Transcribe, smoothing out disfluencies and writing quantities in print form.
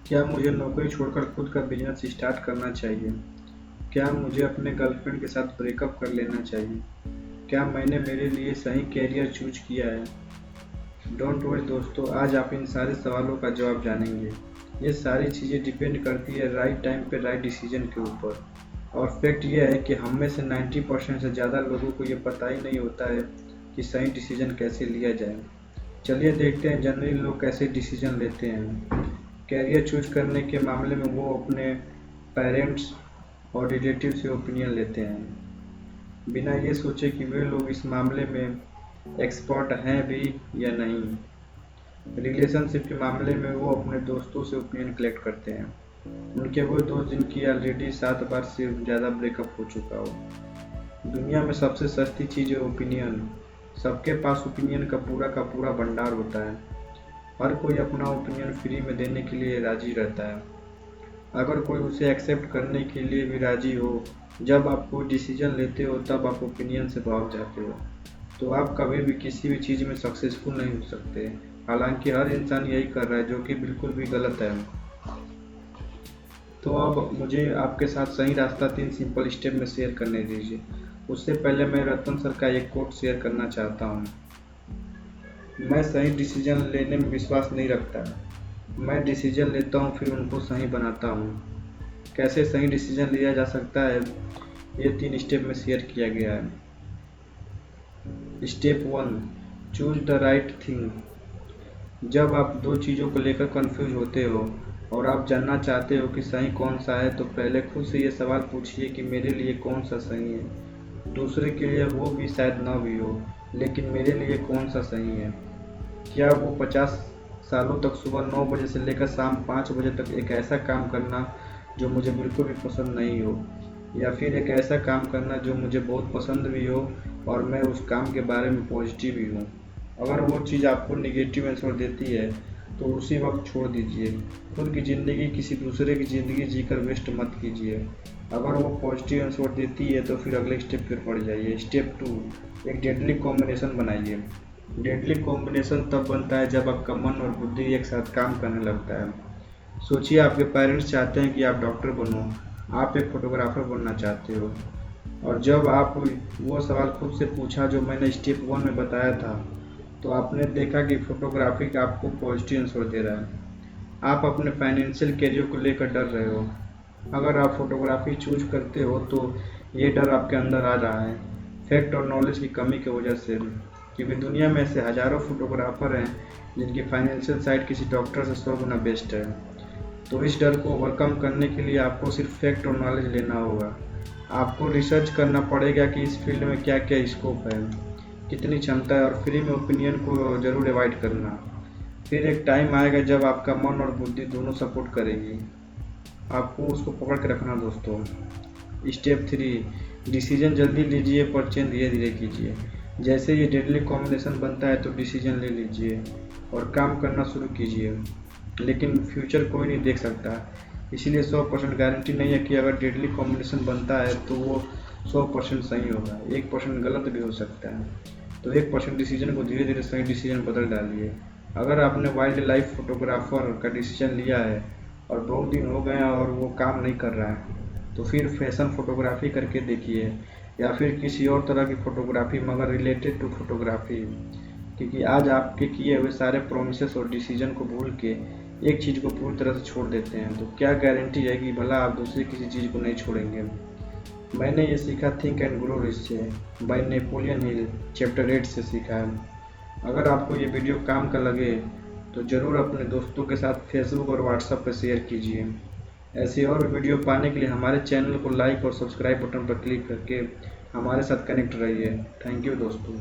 क्या मुझे नौकरी छोड़कर खुद का बिजनेस स्टार्ट करना चाहिए? क्या मुझे अपने गर्लफ्रेंड के साथ ब्रेकअप कर लेना चाहिए? क्या मैंने मेरे लिए सही कैरियर चूज किया है? डोंट वरी दोस्तों, आज आप इन सारे सवालों का जवाब जानेंगे। ये सारी चीज़ें डिपेंड करती है राइट टाइम पे राइट डिसीजन के ऊपर। और फैक्ट ये है कि हम में से 90% से ज़्यादा लोगों को ये पता ही नहीं होता है कि सही डिसीजन कैसे लिया जाए। चलिए देखते हैं जनरली लोग कैसे डिसीजन लेते हैं। कैरियर चूज करने के मामले में वो अपने पेरेंट्स और रिलेटिव से ओपिनियन लेते हैं, बिना ये सोचे कि वे लोग इस मामले में एक्सपर्ट हैं भी या नहीं। रिलेशनशिप के मामले में वो अपने दोस्तों से ओपिनियन कलेक्ट करते हैं, उनके वो दोस्त जिनकी ऑलरेडी 7 बार से ज़्यादा ब्रेकअप हो चुका हो। दुनिया में सबसे सस्ती चीज़ है ओपिनियन। सबके पास ओपिनियन का पूरा भंडार होता है। हर कोई अपना ओपिनियन फ्री में देने के लिए राजी रहता है, अगर कोई उसे एक्सेप्ट करने के लिए भी राजी हो। जब आप कोई डिसीजन लेते हो तब आप ओपिनियन से भाग जाते हो, तो आप कभी भी किसी भी चीज़ में सक्सेसफुल नहीं हो सकते। हालांकि हर इंसान यही कर रहा है, जो कि बिल्कुल भी गलत है। तो अब मुझे आपके साथ सही रास्ता 3 सिंपल स्टेप में शेयर करने दीजिए। उससे पहले मैं रतन सर का एक कोट शेयर करना चाहता हूँ। मैं सही डिसीजन लेने में विश्वास नहीं रखता, मैं डिसीजन लेता हूँ फिर उनको सही बनाता हूँ। कैसे सही डिसीजन लिया जा सकता है, ये 3 स्टेप में शेयर किया गया है। Step 1, choose the right thing. जब आप 2 चीज़ों को लेकर कंफ्यूज होते हो और आप जानना चाहते हो कि सही कौन सा है, तो पहले खुद से ये सवाल पूछिए कि मेरे लिए कौन सा सही है। दूसरे के लिए वो भी शायद ना भी हो, लेकिन मेरे लिए कौन सा सही है। क्या वो 50 सालों तक सुबह 9 बजे से लेकर शाम 5 बजे तक एक ऐसा काम करना जो मुझे बिल्कुल भी पसंद नहीं हो, या फिर एक ऐसा काम करना जो मुझे बहुत पसंद भी हो और मैं उस काम के बारे में पॉजिटिव भी हूँ। अगर वो चीज़ आपको निगेटिव आंसर देती है तो उसी वक्त छोड़ दीजिए। खुद की ज़िंदगी किसी दूसरे की ज़िंदगी जीकर वेस्ट मत कीजिए। अगर वो पॉजिटिव आंसर देती है तो फिर अगले स्टेप पर बढ़ जाइए। स्टेप 2, एक डेडली कॉम्बिनेशन बनाइए। डेडली कॉम्बिनेशन तब बनता है जब आपका मन और बुद्धि एक साथ काम करने लगता है। सोचिए, आपके पेरेंट्स चाहते हैं कि आप डॉक्टर बनो, आप एक फोटोग्राफर बनना चाहते हो, और जब आप वो सवाल खुद से पूछा जो मैंने स्टेप 1 में बताया था, तो आपने देखा कि फोटोग्राफी का आपको पॉजिटिव आंसर दे रहा है। आप अपने फाइनेंशियल कैरियर को लेकर डर रहे हो। अगर आप फोटोग्राफी चूज करते हो तो ये डर आपके अंदर आ रहा है, फैक्ट और नॉलेज की कमी की वजह से, क्योंकि दुनिया में ऐसे हज़ारों फोटोग्राफर हैं जिनकी फाइनेंशियल साइड किसी डॉक्टर से 100 गुना बेस्ट है। तो इस डर को ओवरकम करने के लिए आपको सिर्फ फैक्ट और नॉलेज लेना होगा। आपको रिसर्च करना पड़ेगा कि इस फील्ड में क्या क्या स्कोप है, कितनी क्षमता है, और फ्री में ओपिनियन को ज़रूर अवॉइड करना। फिर एक टाइम आएगा जब आपका मन और बुद्धि दोनों सपोर्ट करेगी, आपको उसको पकड़ के रखना दोस्तों। स्टेप 3, डिसीजन जल्दी लीजिए पर चेंज धीरे धीरे कीजिए। जैसे ये डेडली कॉम्बिनेशन बनता है तो डिसीजन ले लीजिए और काम करना शुरू कीजिए, लेकिन फ्यूचर कोई नहीं देख सकता, इसलिए 100% गारंटी नहीं है कि अगर डेडली कॉम्बिनेशन बनता है तो वो 100% सही होगा। 1% गलत भी हो सकता है, तो 1% डिसीजन को धीरे धीरे सही डिसीजन बदल डालिए। अगर आपने वाइल्ड लाइफ फोटोग्राफर का डिसीजन लिया है और बहुत दिन हो गए और वो काम नहीं कर रहा है, तो फिर फैशन फोटोग्राफी करके देखिए, या फिर किसी और तरह की फोटोग्राफी मगर रिलेटेड टू फोटोग्राफी। क्योंकि आज आपके किए हुए सारे प्रोमिसेस और डिसीजन को भूल के एक चीज़ को पूरी तरह से छोड़ देते हैं, तो क्या गारंटी है कि भला आप दूसरी किसी चीज़ को नहीं छोड़ेंगे। मैंने ये सीखा थिंक एंड ग्रो रिच से, बाय नेपोलियन हिल, चैप्टर 8 से सीखा है। अगर आपको ये वीडियो काम का लगे तो ज़रूर अपने दोस्तों के साथ फेसबुक और व्हाट्सएप पर शेयर कीजिए। ऐसी और वीडियो पाने के लिए हमारे चैनल को लाइक और सब्सक्राइब बटन पर क्लिक करके हमारे साथ कनेक्ट रहिए। थैंक यू दोस्तों।